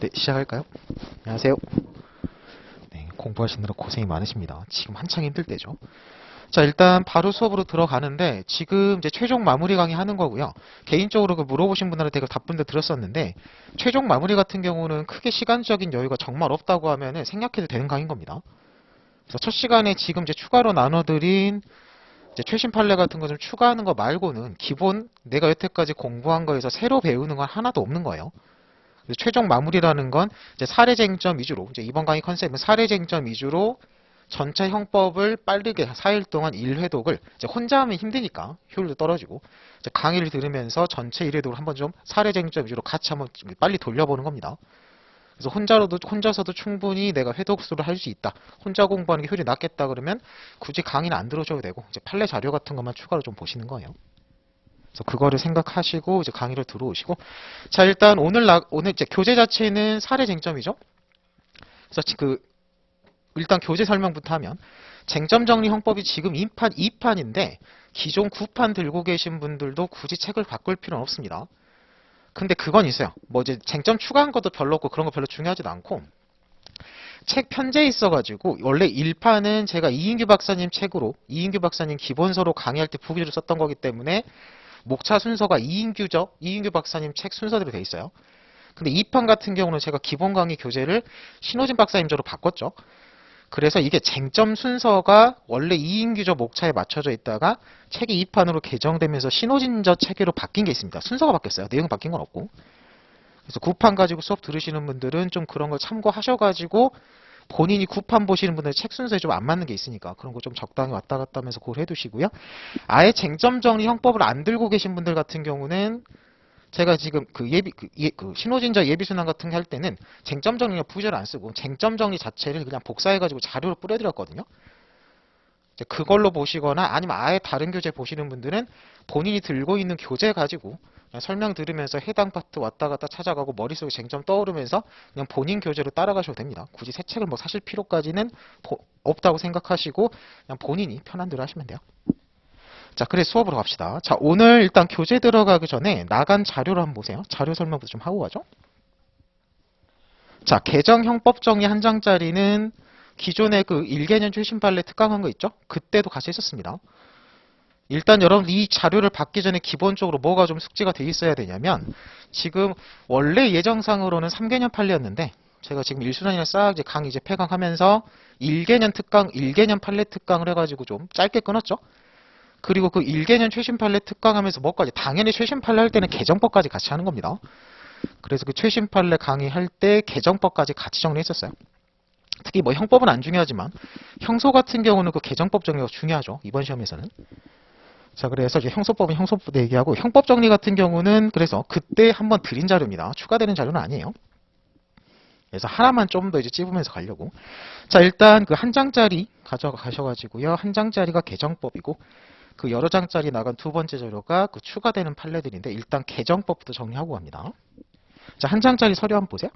네, 시작할까요? 안녕하세요. 네, 공부하시느라 고생이 많으십니다. 지금 한창 힘들 때죠. 자, 일단 바로 수업으로 들어가는데 지금 이제 최종 마무리 강의 하는 거고요. 개인적으로 그 물어보신 분들한테 그 답변도 드렸었는데 최종 마무리 같은 경우는 크게 시간적인 여유가 정말 없다고 하면은 생략해도 되는 강의인 겁니다. 그래서 첫 시간에 지금 이제 추가로 나눠드린 이제 최신 판례 같은 거 좀 추가하는 거 말고는 기본 내가 여태까지 공부한 거에서 새로 배우는 건 하나도 없는 거예요. 최종 마무리라는 건 이제 사례 쟁점 위주로, 이제 이번 강의 컨셉은 사례 쟁점 위주로 전체 형법을 빠르게 4일 동안 1회독을 이제 혼자 하면 힘드니까 효율도 떨어지고 이제 강의를 들으면서 전체 1회독을 한번 좀 사례 쟁점 위주로 같이 한번 좀 빨리 돌려보는 겁니다. 그래서 혼자서도 충분히 내가 회독수를 할 수 있다. 혼자 공부하는 게 효율이 낮겠다 그러면 굳이 강의는 안 들어줘도 되고 이제 판례 자료 같은 것만 추가로 좀 보시는 거예요. 그래서 그거를 생각하시고 이제 강의를 들어오시고 자 일단 오늘 이제 교재 자체는 사례 쟁점이죠. 그래서 일단 교재 설명부터 하면 쟁점 정리 형법이 지금 2판인데 기존 9판 들고 계신 분들도 굳이 책을 바꿀 필요는 없습니다. 근데 그건 있어요. 뭐 이제 쟁점 추가한 것도 별로 없고 그런 거 별로 중요하지도 않고 책 편제에 있어가지고 원래 1판은 제가 이인규 박사님 책으로 이인규 박사님 기본서로 강의할 때 부기로 썼던 거기 때문에 목차 순서가 이인규 박사님 책 순서대로 돼 있어요. 근데 2판 같은 경우는 제가 기본 강의 교재를 신호진 박사님저로 바꿨죠. 그래서 이게 쟁점 순서가 원래 이인규저 목차에 맞춰져 있다가 책이 2판으로 개정되면서 신호진저 체계로 바뀐 게 있습니다. 순서가 바뀌었어요. 내용 바뀐 건 없고. 그래서 9판 가지고 수업 들으시는 분들은 좀 그런 걸 참고하셔가지고 본인이 9판 보시는 분들 책 순서에 좀 안 맞는 게 있으니까 그런 거 좀 적당히 왔다 갔다 하면서 고려해 두시고요. 아예 쟁점 정리 형법을 안 들고 계신 분들 같은 경우는 제가 지금 신호진저 예비순환 같은 거 할 때는 쟁점 정리나 부제를 안 쓰고 쟁점 정리 자체를 그냥 복사해가지고 자료로 뿌려드렸거든요. 이제 그걸로 보시거나 아니면 아예 다른 교재 보시는 분들은 본인이 들고 있는 교재 가지고 그냥 설명 들으면서 해당 파트 왔다 갔다 찾아가고 머릿속에 쟁점 떠오르면서 그냥 본인 교재로 따라가셔도 됩니다. 굳이 새 책을 뭐 사실 필요까지는 없다고 생각하시고 그냥 본인이 편한 대로 하시면 돼요. 자, 그래 수업으로 갑시다. 자, 오늘 일단 교재 들어가기 전에 나간 자료를 한번 보세요. 자료 설명부터 좀 하고 가죠. 자, 개정 형법 정리 한 장짜리는 기존에 그 1개년 최신 판례 특강한 거 있죠? 그때도 같이 했었습니다. 일단 여러분 이 자료를 받기 전에 기본적으로 뭐가 좀 숙지가 돼 있어야 되냐면 지금 원래 예정상으로는 3개년 판례였는데 제가 지금 1순환이랑 싹 이제 강의 이제 폐강하면서 1개년 판례 특강을 해가지고 좀 짧게 끊었죠? 그리고 그 1개년 최신 판례 특강하면서 뭐까지 당연히 최신 판례 할 때는 개정법까지 같이 하는 겁니다. 그래서 그 최신 판례 강의할 때 개정법까지 같이 정리했었어요. 특히 뭐 형법은 안 중요하지만 형소 같은 경우는 그 개정법 정리가 중요하죠. 이번 시험에서는. 자, 그래서 이제 형소법은 형소법 얘기하고 형법 정리 같은 경우는 그래서 그때 한번 드린 자료입니다. 추가되는 자료는 아니에요. 그래서 하나만 좀 더 이제 찝으면서 가려고. 자, 일단 그 한 장짜리 가져가셔가지고요. 한 장짜리가 개정법이고 그 여러 장짜리 나간 두 번째 자료가 그 추가되는 판례들인데 일단 개정법부터 정리하고 갑니다. 자, 한 장짜리 서류 한번 보세요.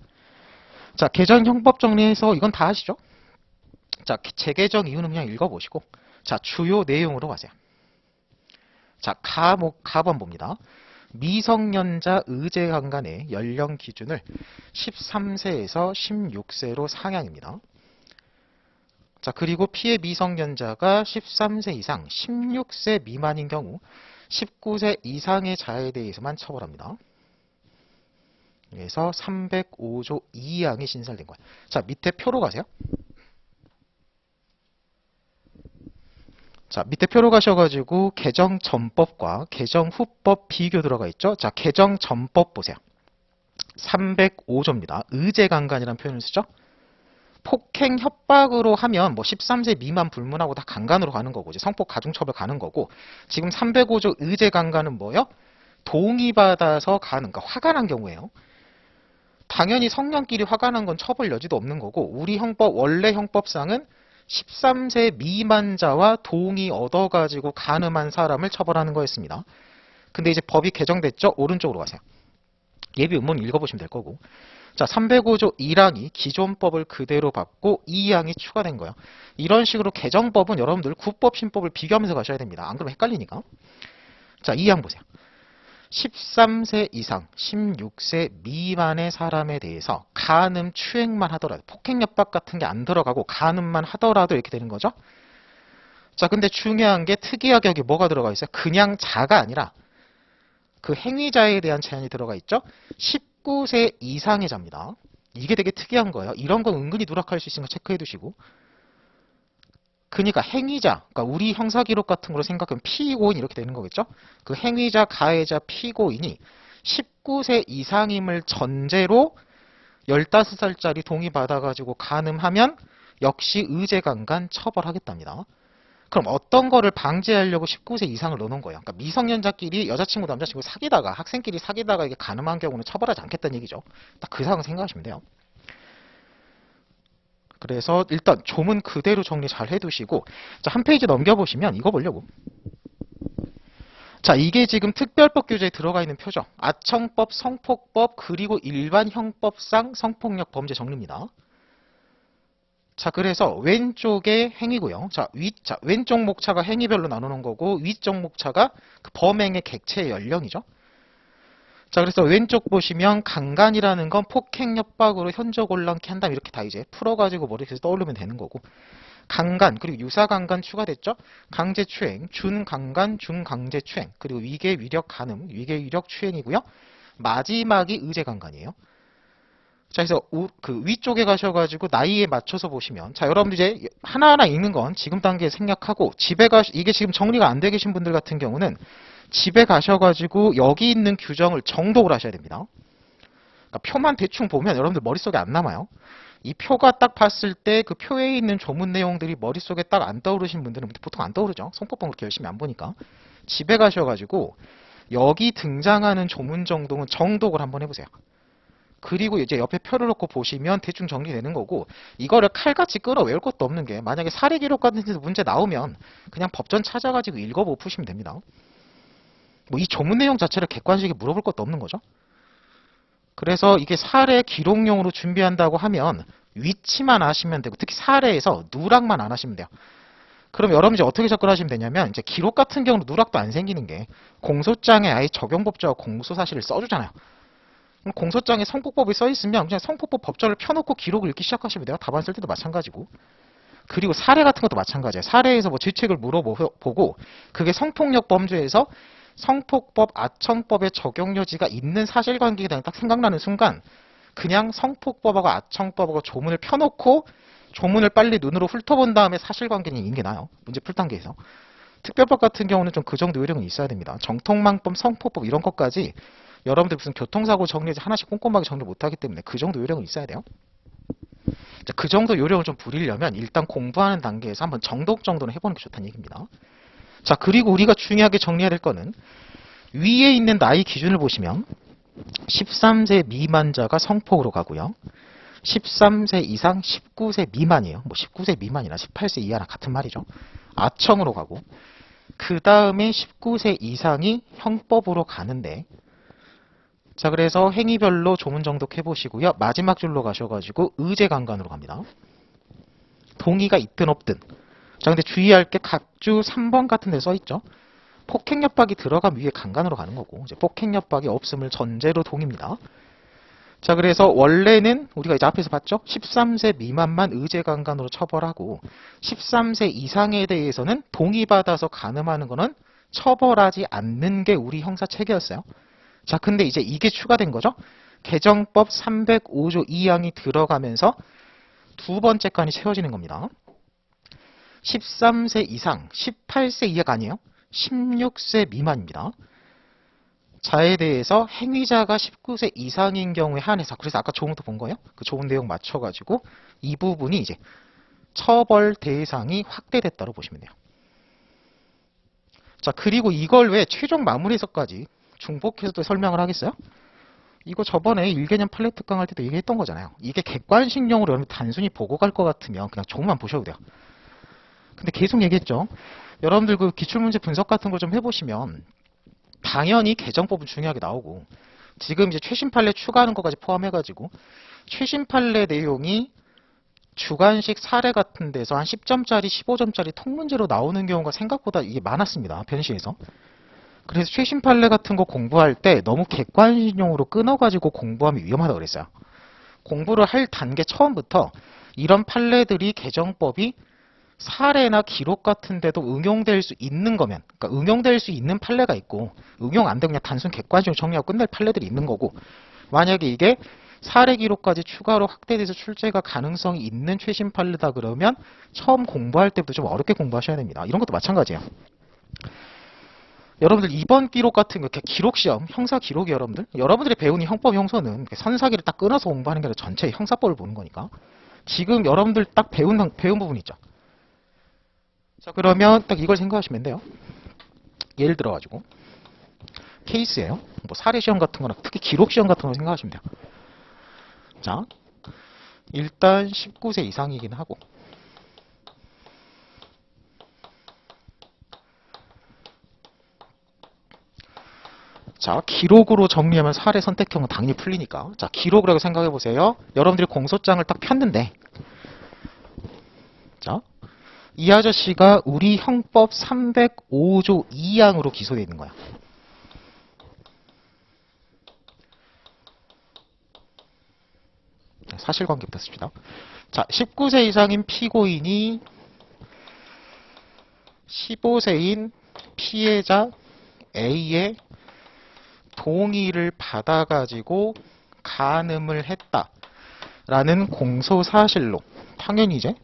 자, 개정 형법 정리해서 이건 다 아시죠? 자, 재개정 이유는 그냥 읽어보시고 자, 주요 내용으로 가세요. 자, 가번 봅니다. 미성년자 의제 강간의 연령 기준을 13세에서 16세로 상향입니다. 자, 그리고 피해 미성년자가 13세 이상 16세 미만인 경우 19세 이상의 자에 대해서만 처벌합니다. 그래서 305조 2항이 신설된 거예요. 자, 밑에 표로 가세요. 자, 밑에 표로 가셔가지고 개정 전법과 개정 후법 비교 들어가 있죠. 자, 개정 전법 보세요. 305조입니다. 의제강간이라는 표현을 쓰죠. 폭행 협박으로 하면 뭐 13세 미만 불문하고 다 강간으로 가는 거고 이제 성폭 가중처벌 가는 거고 지금 305조 의제강간은 뭐예요? 동의받아서 가는 거 화가 난 경우예요. 당연히 성년끼리 화가 난 건 처벌 여지도 없는 거고 우리 형법 원래 형법상은 13세 미만자와 동의 얻어가지고 간음한 사람을 처벌하는 거였습니다. 근데 이제 법이 개정됐죠? 오른쪽으로 가세요. 예비 음문 읽어보시면 될 거고. 자, 305조 1항이 기존 법을 그대로 받고 2항이 추가된 거예요. 이런 식으로 개정법은 여러분들 구법, 신법을 비교하면서 가셔야 됩니다. 안 그러면 헷갈리니까. 자, 2항 보세요. 13세 이상 16세 미만의 사람에 대해서 간음 추행만 하더라도 폭행 협박 같은 게 안 들어가고 간음만 하더라도 이렇게 되는 거죠. 자, 근데 중요한 게 특이하게 여기 뭐가 들어가 있어요? 그냥 자가 아니라 그 행위자에 대한 제한이 들어가 있죠. 19세 이상의 자입니다. 이게 되게 특이한 거예요. 이런 건 은근히 누락할 수 있으니까 체크해 두시고. 그러니까 행위자, 그러니까 우리 형사기록 같은 걸로 생각하면 피고인 이렇게 되는 거겠죠. 그 행위자, 가해자, 피고인이 19세 이상임을 전제로 15살짜리 동의 받아가지고 간음하면 역시 의제강간 처벌하겠답니다. 그럼 어떤 거를 방지하려고 19세 이상을 넣어놓은 거예요? 그러니까 미성년자끼리 여자친구, 남자친구 사귀다가 학생끼리 사귀다가 이게 간음한 경우는 처벌하지 않겠다는 얘기죠. 딱 그 상황 생각하시면 돼요. 그래서 일단 조문 그대로 정리 잘 해두시고 자, 한 페이지 넘겨보시면 이거 보려고. 자, 이게 지금 특별법 규제에 들어가 있는 표죠. 아청법, 성폭법, 그리고 일반 형법상 성폭력 범죄 정리입니다. 자, 그래서 왼쪽에 행위고요. 자, 왼쪽 목차가 행위별로 나누는 거고 위쪽 목차가 그 범행의 객체의 연령이죠. 자, 그래서 왼쪽 보시면 강간이라는 건 폭행 협박으로 현저 곤란케 한다면 이렇게 다 이제 풀어가지고 머릿속에서 떠올리면 되는 거고 강간 그리고 유사강간 추가됐죠. 강제추행, 준강간, 중강제추행 그리고 위계 위력 간음, 위계 위력 추행이고요. 마지막이 의제강간이에요. 자, 그래서 그 위쪽에 가셔가지고 나이에 맞춰서 보시면 자, 여러분들 이제 하나하나 읽는 건 지금 단계에 생략하고 집에 이게 지금 정리가 안 돼 계신 분들 같은 경우는 집에 가셔가지고 여기 있는 규정을 정독을 하셔야 됩니다. 그러니까 표만 대충 보면 여러분들 머릿속에 안 남아요. 이 표가 딱 봤을 때 그 표에 있는 조문 내용들이 머릿속에 딱 안 떠오르신 분들은 보통 안 떠오르죠. 성법법 그렇게 열심히 안 보니까. 집에 가셔가지고 여기 등장하는 조문 정도는 정독을 한번 해보세요. 그리고 이제 옆에 표를 놓고 보시면 대충 정리되는 거고 이거를 칼같이 끌어 외울 것도 없는 게 만약에 사례 기록 같은 데서 문제 나오면 그냥 법전 찾아가지고 읽어보고 푸시면 됩니다. 뭐 이 조문 내용 자체를 객관식에 물어볼 것도 없는 거죠. 그래서 이게 사례 기록용으로 준비한다고 하면 위치만 아시면 되고 특히 사례에서 누락만 안 하시면 돼요. 그럼 여러분이 어떻게 접근하시면 되냐면 이제 기록 같은 경우는 누락도 안 생기는 게 공소장에 아예 적용법조와 공소사실을 써주잖아요. 그럼 공소장에 성폭법이 써 있으면 그냥 성폭법 법전을 펴놓고 기록을 읽기 시작하시면 돼요. 답안 쓸 때도 마찬가지고. 그리고 사례 같은 것도 마찬가지예요. 사례에서 뭐 질책을 물어보고 그게 성폭력 범죄에서 성폭법, 아청법의 적용 여지가 있는 사실관계가 딱 생각나는 순간 그냥 성폭법하고 아청법하고 조문을 펴놓고 조문을 빨리 눈으로 훑어본 다음에 사실관계는 읽는 게 나아요. 문제 풀 단계에서. 특별법 같은 경우는 좀 그 정도 요령은 있어야 됩니다. 정통망법, 성폭법 이런 것까지 여러분들 무슨 교통사고 정리해서 하나씩 꼼꼼하게 정리 못하기 때문에 그 정도 요령은 있어야 돼요. 자, 그 정도 요령을 좀 부리려면 일단 공부하는 단계에서 한번 정독 정도는 해보는 게 좋다는 얘기입니다. 자, 그리고 우리가 중요하게 정리해야 될 거는 위에 있는 나이 기준을 보시면 13세 미만자가 성폭으로 가고요. 13세 이상 19세 미만이에요. 뭐 19세 미만이나 18세 이하나 같은 말이죠. 아청으로 가고 그 다음에 19세 이상이 형법으로 가는데 자, 그래서 행위별로 조문 정독해 보시고요. 마지막 줄로 가셔가지고 의제강간으로 갑니다. 동의가 있든 없든. 자, 근데 주의할 게 각주 3번 같은 데 써있죠. 폭행 협박이 들어가면 위에 강간으로 가는 거고 이제 폭행 협박이 없음을 전제로 동의입니다. 자, 그래서 원래는 우리가 이제 앞에서 봤죠. 13세 미만만 의제강간으로 처벌하고 13세 이상에 대해서는 동의받아서 간음하는 거는 처벌하지 않는 게 우리 형사체계였어요. 자, 근데 이제 이게 추가된 거죠. 개정법 305조 2항이 들어가면서 두 번째 칸이 채워지는 겁니다. 13세 이상, 18세 이하가 아니에요. 16세 미만입니다. 자에 대해서 행위자가 19세 이상인 경우에 한해서 그래서 아까 조문도 본 거예요. 그 조문 내용 맞춰가지고 이 부분이 이제 처벌 대상이 확대됐다고 보시면 돼요. 자, 그리고 이걸 왜 최종 마무리에서까지 중복해서도 설명을 하겠어요? 이거 저번에 1개년 판례 특강 할 때도 얘기했던 거잖아요. 이게 객관식용으로 여러분 단순히 보고 갈 것 같으면 그냥 조문만 보셔도 돼요. 근데 계속 얘기했죠. 여러분들 그 기출문제 분석 같은 거 좀 해보시면 당연히 개정법은 중요하게 나오고 지금 이제 최신 판례 추가하는 것까지 포함해가지고 최신 판례 내용이 주관식 사례 같은 데서 한 10점짜리, 15점짜리 통문제로 나오는 경우가 생각보다 이게 많았습니다. 변시에서. 그래서 최신 판례 같은 거 공부할 때 너무 객관식용으로 끊어가지고 공부하면 위험하다고 그랬어요. 공부를 할 단계 처음부터 이런 판례들이 개정법이 사례나 기록 같은 데도 응용될 수 있는 거면, 그러니까 응용될 수 있는 판례가 있고 응용 안 되고 그냥 단순 객관식으로 정리하고 끝낼 판례들이 있는 거고, 만약에 이게 사례 기록까지 추가로 확대돼서 출제가 가능성이 있는 최신 판례다 그러면 처음 공부할 때부터 좀 어렵게 공부하셔야 됩니다. 이런 것도 마찬가지예요. 여러분들 이번 기록 같은 거, 기록 시험, 형사 기록이 여러분들이 배우는 형법 형소는 선사기를 딱 끊어서 공부하는 게 아니라 전체 형사법을 보는 거니까 지금 여러분들 딱 배운 부분 있죠. 자, 그러면 딱 이걸 생각하시면 돼요. 예를 들어가지고 케이스예요. 뭐 사례 시험 같은 거나 특히 기록 시험 같은 거 생각하시면 돼요. 자, 일단 19세 이상이긴 하고, 자, 기록으로 정리하면 사례 선택형은 당연히 풀리니까. 자, 기록이라고 생각해 보세요. 여러분들이 공소장을 딱 폈는데, 자, 이 아저씨가 우리 형법 305조 2항으로 기소되어 있는 거야. 사실관계부터 씁시다. 자, 19세 이상인 피고인이 15세인 피해자 A의 동의를 받아가지고 간음을 했다라는 공소사실로, 당연히 이제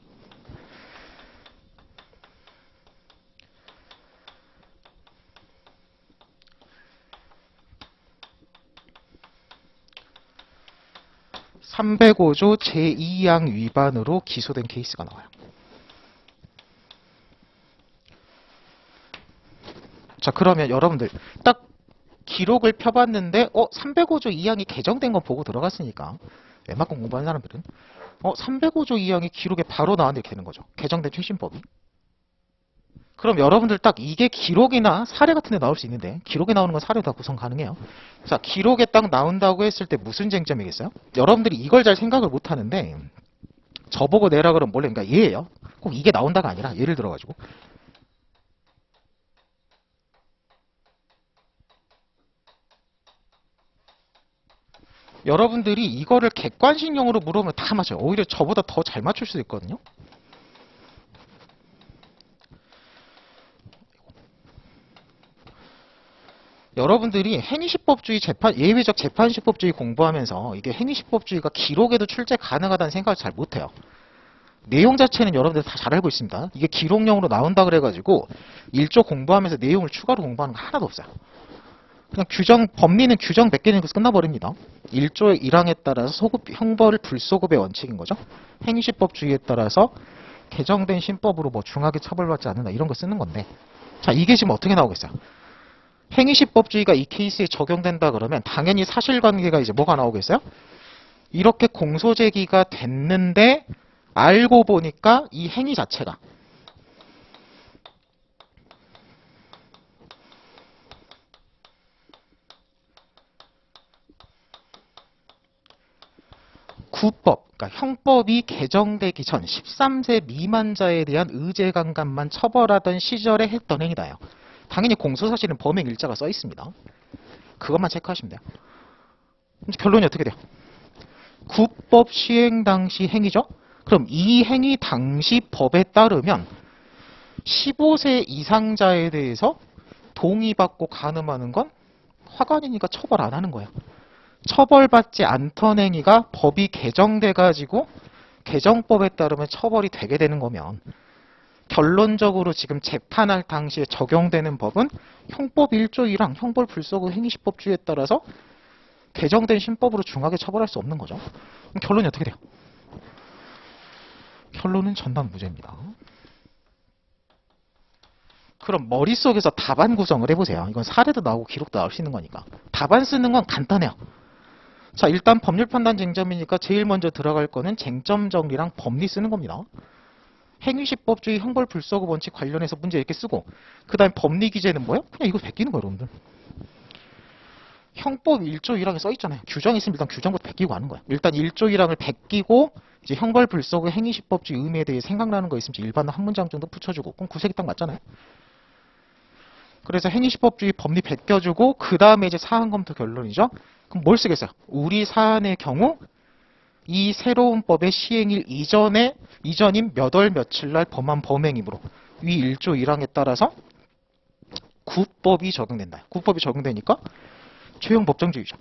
(305조) 제2항 위반으로 기소된 케이스가 나와요. 자, 그러면 여러분들 딱 기록을 펴봤는데 305조 2항이 개정된 거 보고 들어갔으니까 웬만큼 공부하는 사람들은 305조 2항이 기록에 바로 나왔는데 이렇게 되는 거죠. 개정된 최신법이. 그럼 여러분들 딱 이게 기록이나 사례 같은 데 나올 수 있는데, 기록에 나오는 건 사례도 다 구성 가능해요. 자, 기록에 딱 나온다고 했을 때 무슨 쟁점이겠어요? 여러분들이 이걸 잘 생각을 못 하는데, 저보고 내라 그러면 원래 그러니까 얘예요. 꼭 이게 나온다가 아니라 예를 들어가지고 여러분들이 이거를 객관식용으로 물으면 다 맞아요. 오히려 저보다 더 잘 맞출 수도 있거든요. 여러분들이 행위시법주의 예외적 재판시법주의 공부하면서 이게 행위시법주의가 기록에도 출제 가능하다는 생각을 잘 못해요. 내용 자체는 여러분들 다 잘 알고 있습니다. 이게 기록용으로 나온다 그래가지고 1조 공부하면서 내용을 추가로 공부하는 거 하나도 없어요. 그냥 법리는 규정 몇 개 내고서 끝나버립니다. 1조의 1항에 따라서 형벌 불소급의 원칙인 거죠. 행위시법주의에 따라서 개정된 신법으로 뭐 중하게 처벌받지 않는다 이런 거 쓰는 건데, 자, 이게 지금 어떻게 나오겠어요? 행위시법주의가 이 케이스에 적용된다 그러면 당연히 사실관계가 이제 뭐가 나오겠어요? 이렇게 공소제기가 됐는데 알고 보니까 이 행위 자체가 구법, 그러니까 형법이 개정되기 전 13세 미만자에 대한 의제강간만 처벌하던 시절에 했던 행위다요. 당연히 공소사실은 범행 일자가 써 있습니다. 그것만 체크하시면 돼요. 결론이 어떻게 돼요? 구법 시행 당시 행위죠? 그럼 이 행위 당시 법에 따르면 15세 이상자에 대해서 동의받고 간음하는 건 화관이니까 처벌 안 하는 거예요. 처벌받지 않던 행위가 법이 개정돼가지고 개정법에 따르면 처벌이 되게 되는 거면 결론적으로 지금 재판할 당시에 적용되는 법은 형법 1조 1항 형벌 불소급 행위시법주의에 따라서 개정된 신법으로 중하게 처벌할 수 없는 거죠. 그럼 결론이 어떻게 돼요? 결론은 전담 무죄입니다. 그럼 머릿속에서 답안 구성을 해보세요. 이건 사례도 나오고 기록도 나올 수 있는 거니까. 답안 쓰는 건 간단해요. 자, 일단 법률 판단 쟁점이니까 제일 먼저 들어갈 거는 쟁점 정리랑 법리 쓰는 겁니다. 행위시법주의 형벌 불소급 원칙 관련해서 문제 이렇게 쓰고, 그 다음에 법리 기재는 뭐예요? 그냥 이거 베끼는 거예요, 여러분들. 형법 1조 1항에 써 있잖아요. 규정이 있으면 일단 규정부터 베끼고 하는 거예요. 일단 1조 1항을 베끼고 이제 형벌 불소급 행위시법주의 의미에 대해 생각나는 거 있으면 일반 한 문장 정도 붙여주고, 그럼 구색이 딱 맞잖아요. 그래서 행위시법주의 법리 베껴주고 그 다음에 이제 사안검토 결론이죠. 그럼 뭘 쓰겠어요? 우리 사안의 경우 이 새로운 법의 시행일 이전인 몇 월 며칠 날 범한 범행이므로 위 1조 1항에 따라서 구법이 적용된다. 구법이 적용되니까 최형 법정주의죠.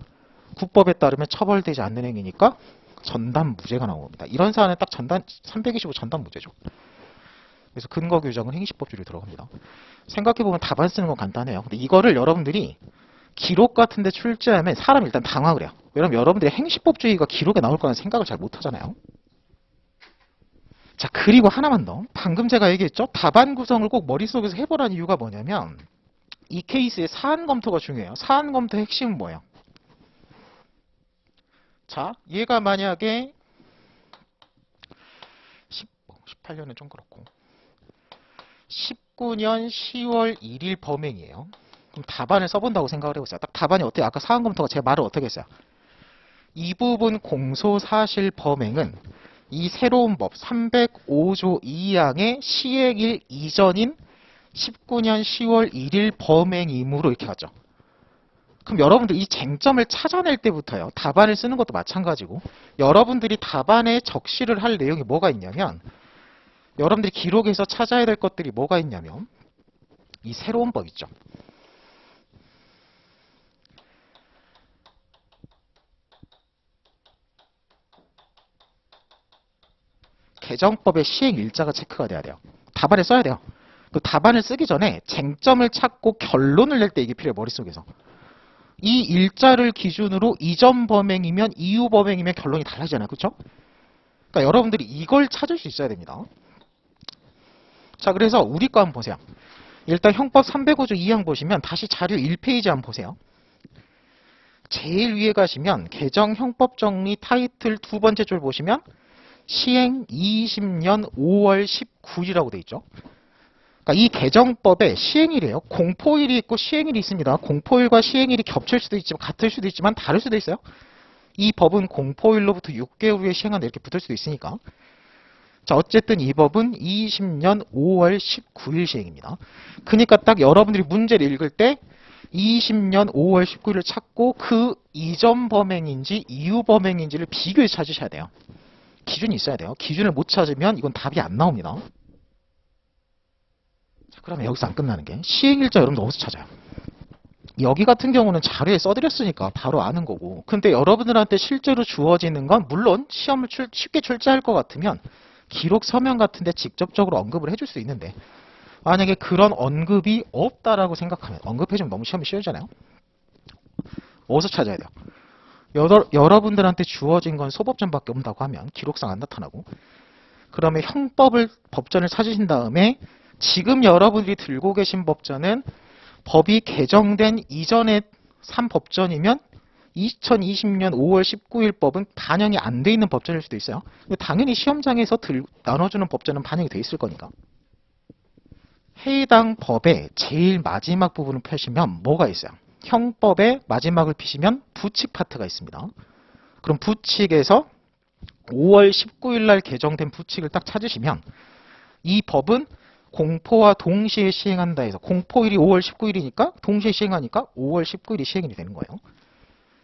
구법에 따르면 처벌되지 않는 행위니까 전담무죄가 나온 겁니다. 이런 사안은 딱 325 전담무죄죠. 그래서 근거 규정은 행위시법주의로 들어갑니다. 생각해보면 답안 쓰는 건 간단해요. 근데 이거를 여러분들이 기록 같은 데 출제하면 사람이 일단 당황을 해요. 왜냐면 여러분들이 행위시법주의가 기록에 나올 거라는 생각을 잘 못하잖아요. 자, 그리고 하나만 더. 방금 제가 얘기했죠? 답안 구성을 꼭 머릿속에서 해보라는 이유가 뭐냐면 이 케이스의 사안 검토가 중요해요. 사안 검토의 핵심은 뭐예요? 자, 얘가 만약에 18년은 좀 그렇고 19년 10월 1일 범행이에요. 그럼 답안을 써본다고 생각을 해보세요. 딱 답안이 어때요? 아까 사안 검토가 제 말을 어떻게 했어요? 이 부분 공소사실 범행은 이 새로운 법 305조 2항의 시행일 이전인 19년 10월 1일 범행이므로 이렇게 하죠. 그럼 여러분들 이 쟁점을 찾아낼 때부터요. 답안을 쓰는 것도 마찬가지고 여러분들이 답안에 적시를 할 내용이 뭐가 있냐면 여러분들이 기록에서 찾아야 될 것들이 뭐가 있냐면 이 새로운 법 있죠. 개정법의 시행 일자가 체크가 돼야 돼요. 답안에 써야 돼요. 그 답안을 쓰기 전에 쟁점을 찾고 결론을 낼 때 이게 필요해요. 머릿속에서. 이 일자를 기준으로 이전 범행이면 이후 범행이면 결론이 달라지잖아요. 그렇죠? 그러니까 여러분들이 이걸 찾을 수 있어야 됩니다. 자, 그래서 우리 거 한번 보세요. 일단 형법 305조 2항 보시면 다시 자료 1페이지 한번 보세요. 제일 위에 가시면 개정 형법 정리 타이틀 두 번째 줄 보시면 시행 20년 5월 19일이라고 돼 있죠. 그러니까 이 개정법에 시행일이에요. 공포일이 있고 시행일이 있습니다. 공포일과 시행일이 겹칠 수도 있지만 같을 수도 있지만 다를 수도 있어요. 이 법은 공포일로부터 6개월 후에 시행한다 이렇게 붙을 수도 있으니까. 자, 어쨌든 이 법은 20년 5월 19일 시행입니다. 그러니까 딱 여러분들이 문제를 읽을 때 20년 5월 19일을 찾고 그 이전 범행인지 이후 범행인지를 비교해서 찾으셔야 돼요. 기준이 있어야 돼요. 기준을 못 찾으면 이건 답이 안 나옵니다. 자, 그러면 여기서 안 끝나는 게 시행일자 여러분들 어디서 찾아요? 여기 같은 경우는 자료에 써드렸으니까 바로 아는 거고 근데 여러분들한테 실제로 주어지는 건 물론 시험을 쉽게 출제할 것 같으면 기록 서면 같은데 직접적으로 언급을 해줄 수 있는데 만약에 그런 언급이 없다라고 생각하면 언급해주면 너무 시험이 쉬워지잖아요. 어디서 찾아야 돼요? 여러분들한테 주어진 건 소법전밖에 없다고 하면 기록상 안 나타나고 그러면 법전을 찾으신 다음에 지금 여러분들이 들고 계신 법전은 법이 개정된 이전의 3법전이면 2020년 5월 19일 법은 반영이 안 돼 있는 법전일 수도 있어요. 당연히 시험장에서 나눠주는 법전은 반영이 돼 있을 거니까. 해당 법의 제일 마지막 부분을 펴시면 뭐가 있어요? 형법의 마지막을 피시면 부칙 파트가 있습니다. 그럼 부칙에서 5월 19일 날 개정된 부칙을 딱 찾으시면 이 법은 공포와 동시에 시행한다 해서 공포일이 5월 19일이니까 동시에 시행하니까 5월 19일이 시행이 되는 거예요.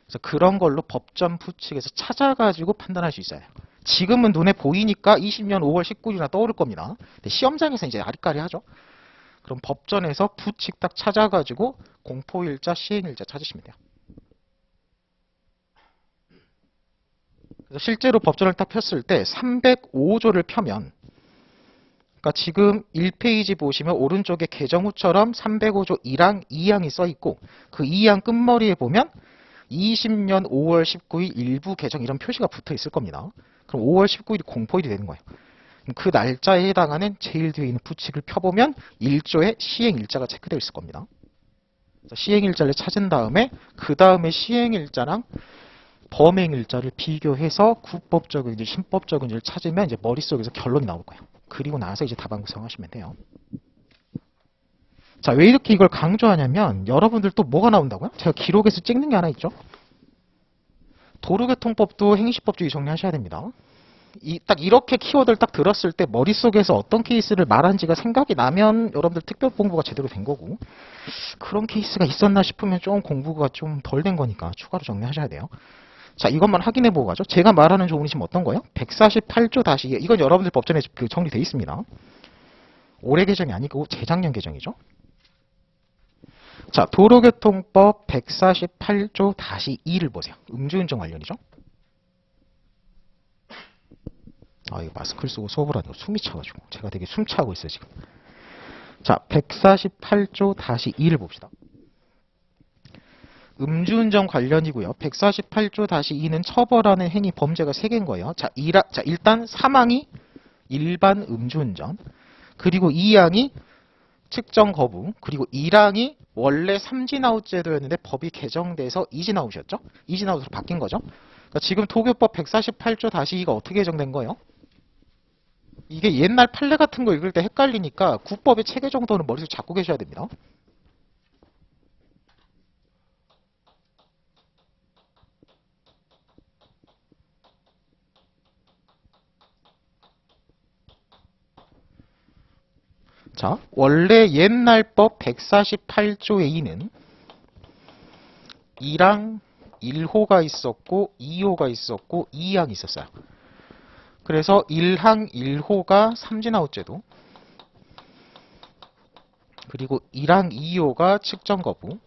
그래서 그런 걸로 법전 부칙에서 찾아가지고 판단할 수 있어요. 지금은 눈에 보이니까 20년 5월 19일이나 떠오를 겁니다. 근데 시험장에서 이제 아리까리 하죠. 그럼 법전에서 부칙 딱 찾아가지고 공포일자, 시행일자 찾으시면 돼요. 그래서 실제로 법전을 딱 폈을 때 305조를 펴면 그러니까 지금 1페이지 보시면 오른쪽에 개정 후처럼 305조 1항, 2항이 써 있고 그 2항 끝머리에 보면 20년 5월 19일 일부 개정 이런 표시가 붙어 있을 겁니다. 그럼 5월 19일이 공포일이 되는 거예요. 그 날짜에 해당하는 제일 뒤에 있는 부칙을 펴보면 1조의 시행일자가 체크되어 있을 겁니다. 시행일자를 찾은 다음에 그 다음에 시행일자랑 범행일자를 비교해서 구법적인지 신법적인지를 찾으면 이제 머릿속에서 결론이 나올 거예요. 그리고 나서 이제 답안 구성하시면 돼요. 자, 왜 이렇게 이걸 강조하냐면 여러분들 또 뭐가 나온다고요? 제가 기록에서 찍는 게 하나 있죠. 도로교통법도 행위시법주의 정리하셔야 됩니다. 딱 이렇게 키워드를 딱 들었을 때 머릿속에서 어떤 케이스를 말한지가 생각이 나면 여러분들 특별 공부가 제대로 된 거고, 그런 케이스가 있었나 싶으면 좀 공부가 좀 덜 된 거니까 추가로 정리하셔야 돼요. 자, 이것만 확인해 보고 가죠. 제가 말하는 조문이시면 어떤 거예요? 148조 다시 2. 이건 여러분들 법전에 정리되어 있습니다. 올해 개정이 아니고 재작년 개정이죠. 자, 도로교통법 148조 다시 2를 보세요. 음주운전 관련이죠. 아, 이거 마스크를 쓰고 수업을 하니까 숨이 차가지고 제가 되게 숨차고 있어요 지금. 자, 148조 다시 2를 봅시다. 음주운전 관련이고요. 148조 다시 2는 처벌하는 행위 범죄가 3개인 거예요. 자, 일단 사망이 일반 음주운전, 그리고 2항이 측정 거부, 그리고 1항이 원래 삼진아웃 제도였는데 법이 개정돼서 이진아웃이었죠. 이진아웃으로 바뀐 거죠. 그러니까 지금 도교법 148조 다시 2가 어떻게 개정된 거예요? 이게 옛날 판례 같은 거 읽을 때 헷갈리니까 국법의 체계 정도는 머릿속에 잡고 계셔야 됩니다. 자, 원래 옛날 법 148조의 2는 1항 1호가 있었고 2호가 있었고 2항이 있었어요. 그래서 1항 1호가 삼진아웃 제도, 그리고 1항 2호가 측정 거부,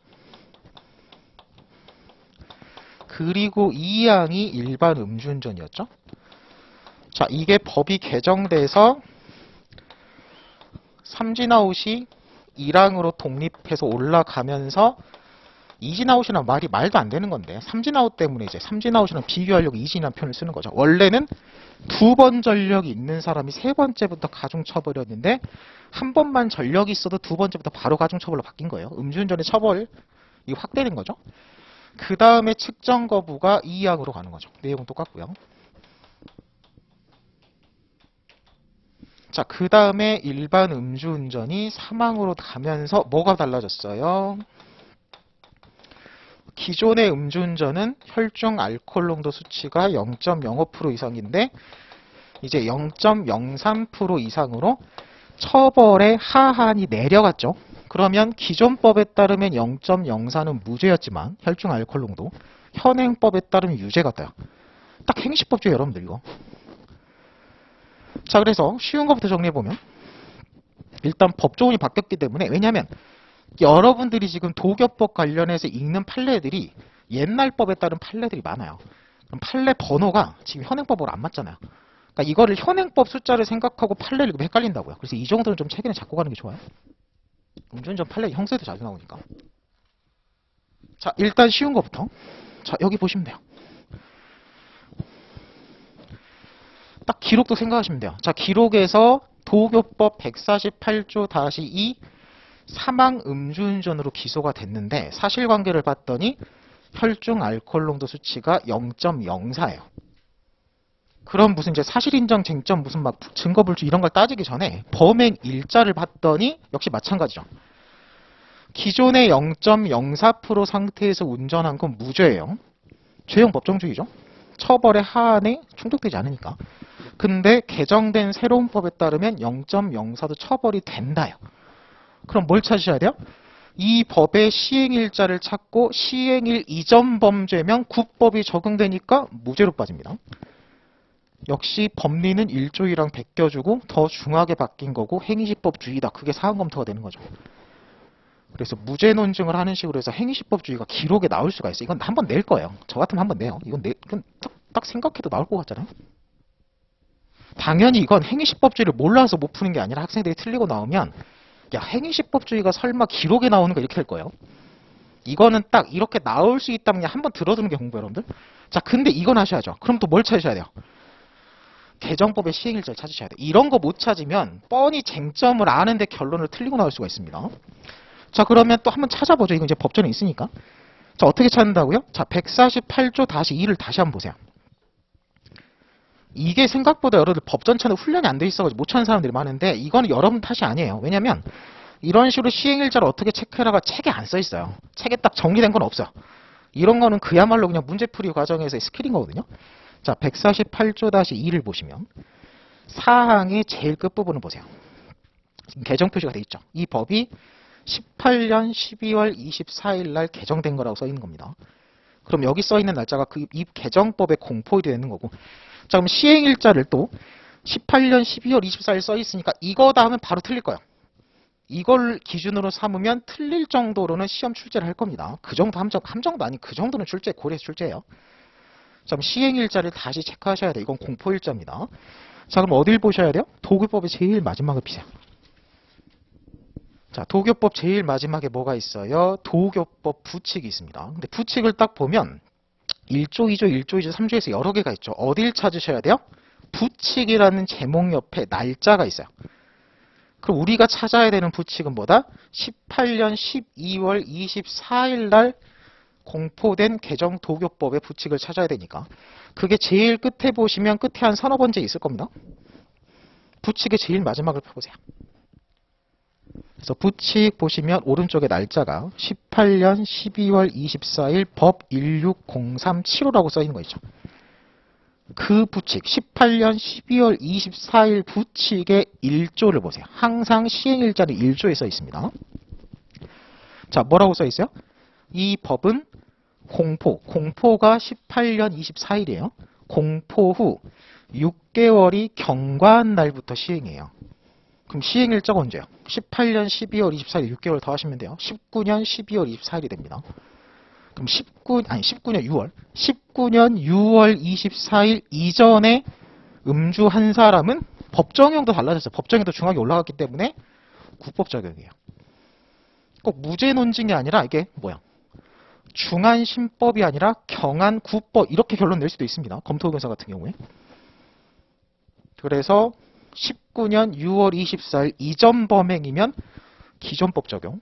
그리고 2항이 일반 음주운전이었죠. 자, 이게 법이 개정돼서 삼진아웃이 1항으로 독립해서 올라가면서 이진아웃이란 말도 안 되는 건데, 삼진아웃 때문에 이제 삼진아웃이랑 비교하려고 이진이라는 표현을 쓰는 거죠. 원래는 2번 전력이 있는 사람이 3번째부터 가중처벌이었는데 한 번만 전력이 있어도 2번째부터 바로 가중처벌로 바뀐 거예요. 음주운전의 처벌이 확대된 거죠. 그 다음에 측정 거부가 2항으로 가는 거죠. 내용은 똑같고요. 자, 그 다음에 일반 음주운전이 3항으로 가면서 뭐가 달라졌어요? 기존의 음주운전은 혈중 알코올 농도 수치가 0.05% 이상인데 이제 0.03% 이상으로 처벌의 하한이 내려갔죠. 그러면 기존 법에 따르면 0.04는 무죄였지만 혈중 알코올 농도, 현행법에 따르면 유죄가 떠요. 딱 행시법주의 여러분들 이거. 자, 그래서 쉬운 것부터 정리해보면 일단 법조문이 바뀌었기 때문에, 왜냐하면 여러분들이 지금 도교법 관련해서 읽는 판례들이 옛날 법에 따른 판례들이 많아요. 그럼 판례 번호가 지금 현행법으로 안 맞잖아요. 그러니까 이거를 현행법 숫자를 생각하고 판례를 읽으면 헷갈린다고요. 그래서 이 정도는 좀 체계는 잡고 가는 게 좋아요. 음주운전 판례 형세도 자주 나오니까. 자, 일단 쉬운 것부터. 자, 여기 보시면 돼요. 딱 기록도 생각하시면 돼요. 자, 기록에서 도교법 148조 다시 2 사망 음주운전으로 기소가 됐는데 사실관계를 봤더니 혈중 알코올 농도 수치가 0.04예요. 그럼 무슨 이제 사실인정 쟁점 무슨 막 증거불출 이런 걸 따지기 전에 범행 일자를 봤더니 역시 마찬가지죠. 기존의 0.04% 상태에서 운전한 건 무죄예요. 죄형 법정주의죠. 처벌의 하한에 충족되지 않으니까. 근데 개정된 새로운 법에 따르면 0.04도 처벌이 된다요. 그럼 뭘 찾으셔야 돼요? 이 법의 시행일자를 찾고 시행일 이전 범죄면 국법이 적용되니까 무죄로 빠집니다. 역시 법리는 1조 1항 베껴주고 더 중하게 바뀐 거고 행위시법주의다. 그게 사안검토가 되는 거죠. 그래서 무죄 논증을 하는 식으로 해서 행위시법주의가 기록에 나올 수가 있어요. 이건 한번 낼 거예요. 저 같으면 한번 내요. 이건 딱 생각해도 나올 것 같잖아요. 당연히 이건 행위시법주의를 몰라서 못 푸는 게 아니라 학생들이 틀리고 나오면 야, 행위시법주의가 설마 기록에 나오는 거 이렇게 할 거예요? 이거는 딱 이렇게 나올 수 있다면 그냥 한번 들어두는 게 공부 여러분들. 자, 근데 이건 하셔야죠. 그럼 또 뭘 찾으셔야 돼요? 개정법의 시행일자를 찾으셔야 돼요. 이런 거 못 찾으면 뻔히 쟁점을 아는데 결론을 틀리고 나올 수가 있습니다. 자, 그러면 또 한번 찾아보죠. 이건 이제 법전에 있으니까. 자, 어떻게 찾는다고요? 자, 148조 다시 2를 다시 한번 보세요. 이게 생각보다 여러분들 법전 찾는 훈련이 안 돼 있어가지고 못 찾는 사람들이 많은데 이거는 여러분 탓이 아니에요. 왜냐면 이런 식으로 시행일자를 어떻게 체크해라가 책에 안 써 있어요. 책에 딱 정리된 건 없어요. 이런 거는 그야말로 그냥 문제풀이 과정에서 스킬인 거거든요. 자, 148조-2를 보시면 사항의 제일 끝부분을 보세요. 지금 개정 표시가 돼 있죠. 이 법이 18년 12월 24일 날 개정된 거라고 써 있는 겁니다. 그럼 여기 써 있는 날짜가 이 개정법의 공포일이 되는 거고. 자, 그럼 시행일자를 또 18년 12월 24일 써 있으니까 이거다 하면 바로 틀릴 거예요. 이걸 기준으로 삼으면 틀릴 정도로는 시험 출제를 할 겁니다. 그 정도 함정도 아니 그 정도는 출제 고려해서 출제예요. 자, 그럼 시행일자를 다시 체크하셔야 돼요. 이건 공포일자입니다. 자, 그럼 어딜 보셔야 돼요? 도교법의 제일 마지막을 피세요. 자, 도교법 제일 마지막에 뭐가 있어요? 도교법 부칙이 있습니다. 근데 부칙을 딱 보면 1조, 2조, 1조, 2조, 3조에서 여러 개가 있죠. 어딜 찾으셔야 돼요? 부칙이라는 제목 옆에 날짜가 있어요. 그럼 우리가 찾아야 되는 부칙은 뭐다? 18년 12월 24일 날 공포된 개정 도교법의 부칙을 찾아야 되니까 그게 제일 끝에 보시면 끝에 한 서너 번째 있을 겁니다. 부칙의 제일 마지막을 펴보세요. 그래서 부칙 보시면 오른쪽에 날짜가 18년 12월 24일 법 16037호라고 써 있는 거 있죠. 그 부칙 18년 12월 24일 부칙의 1조를 보세요. 항상 시행일자는 1조에 써 있습니다. 자, 뭐라고 써 있어요? 이 법은 공포가 18년 24일이에요. 공포 후 6개월이 경과한 날부터 시행해요. 그럼 시행일자가 언제요? 18년 12월 24일 6개월 더 하시면 돼요. 19년 12월 24일이 됩니다. 그럼 19년 6월 24일 이전에 음주한 사람은 법 적용도 달라졌어요. 법 적용도 중하게 올라갔기 때문에 구법 적용이에요. 꼭 무죄 논증이 아니라 이게 뭐야? 중한 신법이 아니라 경한 구법 이렇게 결론 낼 수도 있습니다. 검토의견서 같은 경우에. 그래서 19년 6월 24일 이전 범행이면 기존법 적용.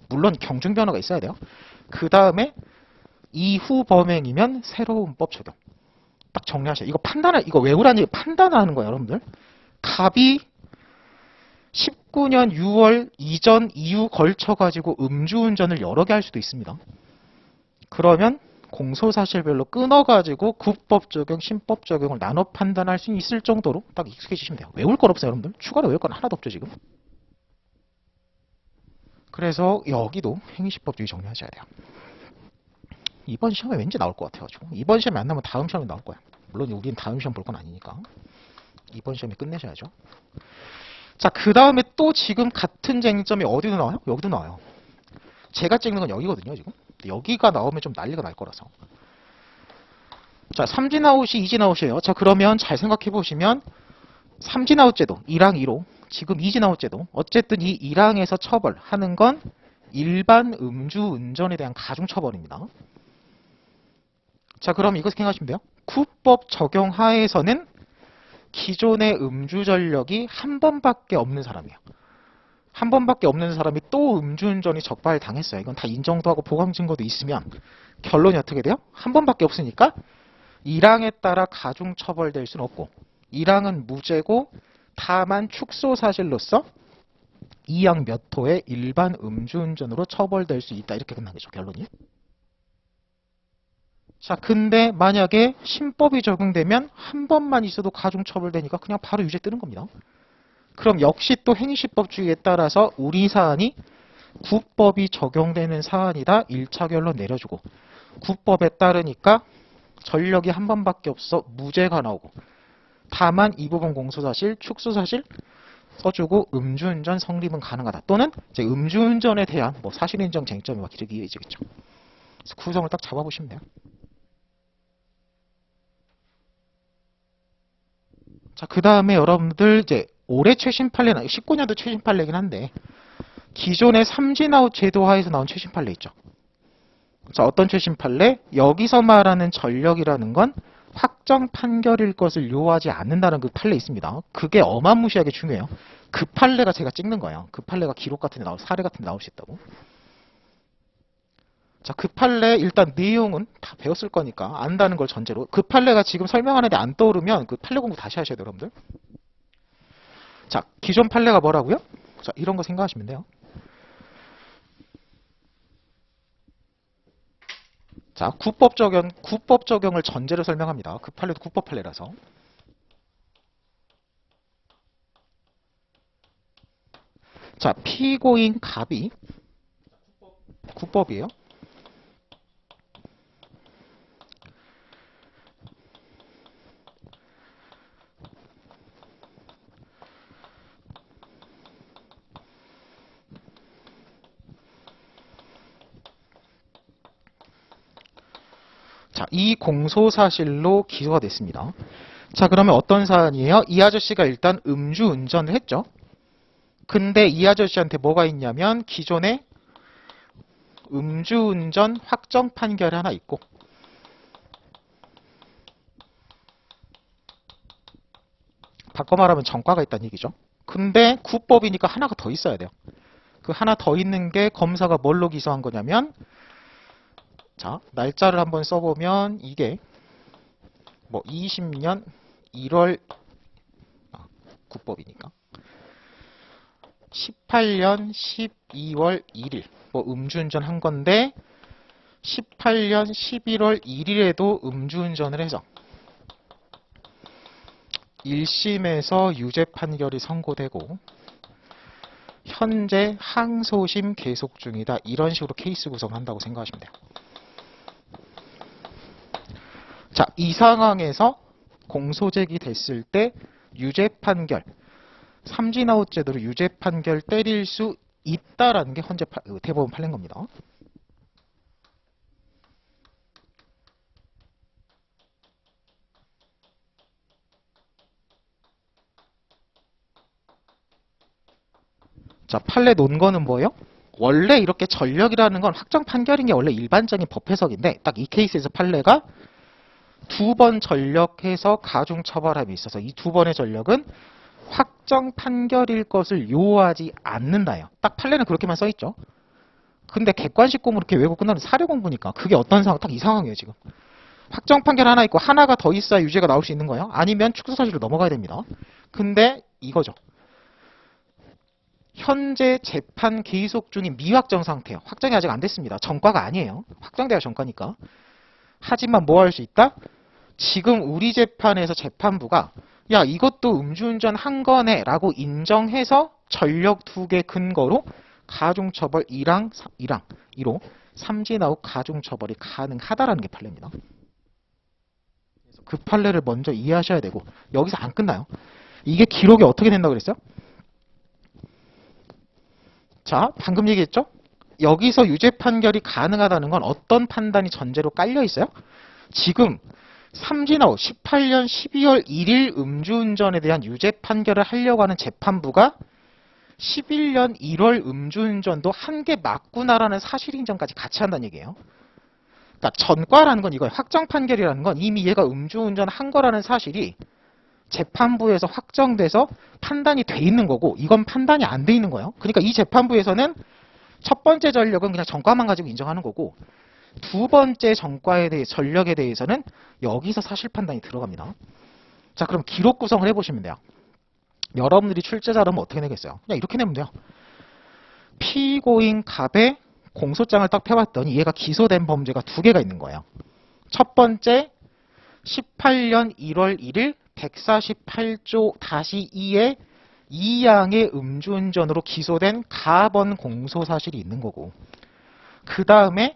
물론 경중 변화가 있어야 돼요. 그 다음에 이후 범행이면 새로운 법 적용. 딱 정리하셔요. 이거 외우라는 판단하는 거예요, 여러분들. 갑이 19년 6월 이전 이후 걸쳐가지고 음주운전을 여러 개 할 수도 있습니다. 그러면 공소사실별로 끊어가지고 구법 적용, 신법 적용을 나눠 판단할 수 있을 정도로 딱 익숙해지시면 돼요. 외울 건 없어요, 여러분들. 추가로 외울 건 하나도 없죠, 지금. 그래서 여기도 행위시법주의 정리하셔야 돼요. 이번 시험에 왠지 나올 것 같아가지고. 이번 시험에 안 나오면 다음 시험에 나올 거야. 물론 우리는 다음 시험 볼 건 아니니까. 이번 시험에 끝내셔야죠. 자, 그 다음에 또 지금 같은 쟁점이 어디도 나와요? 여기도 나와요. 제가 찍는 건 여기거든요, 지금. 여기가 나오면 좀 난리가 날 거라서. 자, 삼진아웃이 이진아웃이에요. 자, 그러면 잘 생각해 보시면 삼진아웃제도 1항 2로 지금 이진아웃제도 어쨌든 이 1항에서 처벌하는 건 일반 음주운전에 대한 가중처벌입니다. 자, 그럼 이거 생각하시면 돼요. 구법 적용 하에서는 기존의 음주 전력이 한 번밖에 없는 사람이에요. 한 번밖에 없는 사람이 또 음주운전이 적발당했어요. 이건 다 인정도 하고 보강 증거도 있으면 결론이 어떻게 돼요? 한 번밖에 없으니까 1항에 따라 가중처벌될 수는 없고 1항은 무죄고 다만 축소사실로서 2항 몇 호의 일반 음주운전으로 처벌될 수 있다. 이렇게 끝나겠죠, 결론이. 자, 근데 만약에 신법이 적용되면 한 번만 있어도 가중처벌되니까 그냥 바로 유죄 뜨는 겁니다. 그럼 역시 또 행위시법주의에 따라서 우리 사안이 구법이 적용되는 사안이다. 1차 결론 내려주고 구법에 따르니까 전력이 한 번밖에 없어 무죄가 나오고 다만 이 부분 공소사실, 축소사실 써주고 음주운전 성립은 가능하다. 또는 이제 음주운전에 대한 뭐 사실인정 쟁점이 막 이렇게 이어지겠죠. 그래서 구성을 딱 잡아보시면 돼요. 자, 그 다음에 여러분들 이제 올해 최신 판례, 19년도 최신 판례긴 한데 기존의 삼진아웃 제도 하에서 나온 최신 판례 있죠. 자, 어떤 최신 판례? 여기서 말하는 전력이라는 건 확정 판결일 것을 요하지 않는다는 그 판례 있습니다. 그게 어마무시하게 중요해요. 그 판례가 제가 찍는 거예요. 그 판례가 기록 같은 데 사례 같은 데 나올 수 있다고. 자, 그 판례 일단 내용은 다 배웠을 거니까 안다는 걸 전제로 그 판례가 지금 설명하는데 안 떠오르면 그 판례 공부 다시 하셔야 돼요, 여러분들. 자, 기존 판례가 뭐라고요? 자, 이런 거 생각하시면 돼요. 자, 구법 적용을 전제로 설명합니다. 그 판례도 구법 판례라서. 자, 피고인 갑이 구법이에요. 자, 이 공소사실로 기소가 됐습니다. 자, 그러면 어떤 사안이에요? 이 아저씨가 일단 음주운전을 했죠. 근데 이 아저씨한테 뭐가 있냐면 기존에 음주운전 확정 판결이 하나 있고 바꿔 말하면 전과가 있다는 얘기죠. 근데 구법이니까 하나가 더 있어야 돼요. 그 하나 더 있는 게 검사가 뭘로 기소한 거냐면 자, 날짜를 한번 써보면 이게 뭐 20년 1월 구법이니까 18년 12월 1일 뭐 음주운전 한 건데 18년 11월 1일에도 음주운전을 해서 1심에서 유죄 판결이 선고되고 현재 항소심 계속 중이다. 이런 식으로 케이스 구성한다고 생각하시면 돼요. 자, 이 상황에서 공소 제기됐을 때 유죄 판결, 삼진아웃 제도로 유죄 판결 때릴 수 있다라는 게 현재 대법원 판례인 겁니다. 자, 판례 논거는 뭐예요? 원래 이렇게 전력이라는 건 확정 판결인 게 원래 일반적인 법 해석인데 딱 이 케이스에서 판례가 두 번 전력해서 가중 처벌함이 있어서 이 두 번의 전력은 확정 판결일 것을 요하지 않는다요. 딱 판례는 그렇게만 써 있죠. 근데 객관식 공부 이렇게 외고 끝나는 사례 공부니까 그게 어떤 상황? 딱 이 상황이에요 지금. 확정 판결 하나 있고 하나가 더 있어야 유죄가 나올 수 있는 거예요. 아니면 축소사실로 넘어가야 됩니다. 근데 이거죠. 현재 재판 계속 중인 미확정 상태예요. 확정이 아직 안 됐습니다. 전과가 아니에요. 확정돼야 전과니까. 하지만 뭐 할 수 있다? 지금 우리 재판에서 재판부가 야 이것도 음주운전 한 거네 라고 인정해서 전력 2개 근거로 가중처벌 1항 1호 삼진아웃 가중처벌이 가능하다라는 게 판례입니다. 그래서 그 판례를 먼저 이해하셔야 되고 여기서 안 끝나요. 이게 기록이 어떻게 된다고 그랬어요? 자, 방금 얘기했죠? 여기서 유죄 판결이 가능하다는 건 어떤 판단이 전제로 깔려 있어요? 지금 삼진아웃 18년 12월 1일 음주운전에 대한 유죄 판결을 하려고 하는 재판부가 11년 1월 음주운전도 한 개 맞구나라는 사실 인정까지 같이 한다는 얘기예요. 그러니까 전과라는 건 이거예요. 확정 판결이라는 건 이미 얘가 음주운전 한 거라는 사실이 재판부에서 확정돼서 판단이 돼 있는 거고 이건 판단이 안 돼 있는 거예요. 그러니까 이 재판부에서는 첫 번째 전력은 그냥 전과만 가지고 인정하는 거고 두 번째 전과에 대해 전력에 대해서는 여기서 사실 판단이 들어갑니다. 자, 그럼 기록 구성을 해보시면 돼요. 여러분들이 출제자라면 어떻게 내겠어요? 그냥 이렇게 내면 돼요. 피고인 갑의 공소장을 딱 펴봤더니 얘가 기소된 범죄가 두 개가 있는 거예요. 첫 번째 18년 1월 1일 148조 2의 2항의 음주운전으로 기소된 가번 공소사실이 있는 거고 그 다음에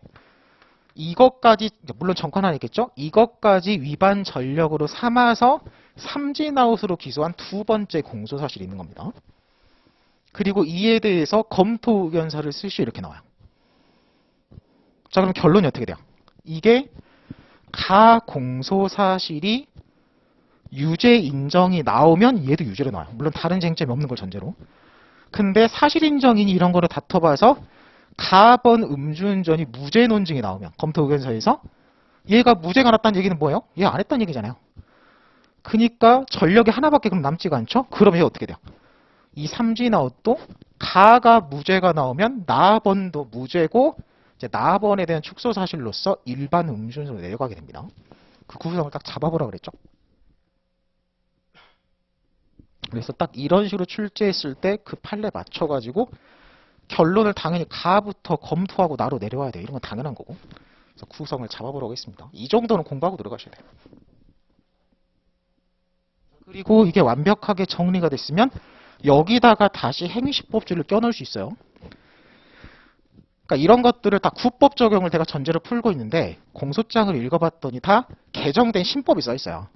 이것까지 물론 전과는 아니겠죠? 이것까지 위반 전력으로 삼아서 삼진아웃으로 기소한 두 번째 공소사실이 있는 겁니다. 그리고 이에 대해서 검토 의견서를 쓸 수 이렇게 나와요. 자, 그럼 결론이 어떻게 돼요? 이게 가 공소사실이 유죄 인정이 나오면 얘도 유죄로 나와요. 물론 다른 쟁점이 없는 걸 전제로. 근데 사실 인정이니 이런 거를 다퉈봐서 가번 음주운전이 무죄 논증이 나오면 검토 의견서에서 얘가 무죄가 났다는 얘기는 뭐예요? 얘 안 했다는 얘기잖아요. 그러니까 전력이 하나밖에 그럼 남지가 않죠? 그럼 얘 어떻게 돼요? 이 삼진아웃도 가가 무죄가 나오면 나번도 무죄고 이제 나번에 대한 축소 사실로서 일반 음주운전으로 내려가게 됩니다. 그 구성을 딱 잡아보라 그랬죠? 그래서 딱 이런 식으로 출제했을 때 그 판례 맞춰가지고 결론을 당연히 가부터 검토하고 나로 내려와야 돼요. 이런 건 당연한 거고. 그래서 구성을 잡아보려고 했습니다. 이 정도는 공부하고 들어가셔야 돼요. 그리고 이게 완벽하게 정리가 됐으면 여기다가 다시 행위시법주의를 껴넣을 수 있어요. 그러니까 이런 것들을 다 구법 적용을 제가 전제로 풀고 있는데 공소장을 읽어봤더니 다 개정된 신법이 써 있어요.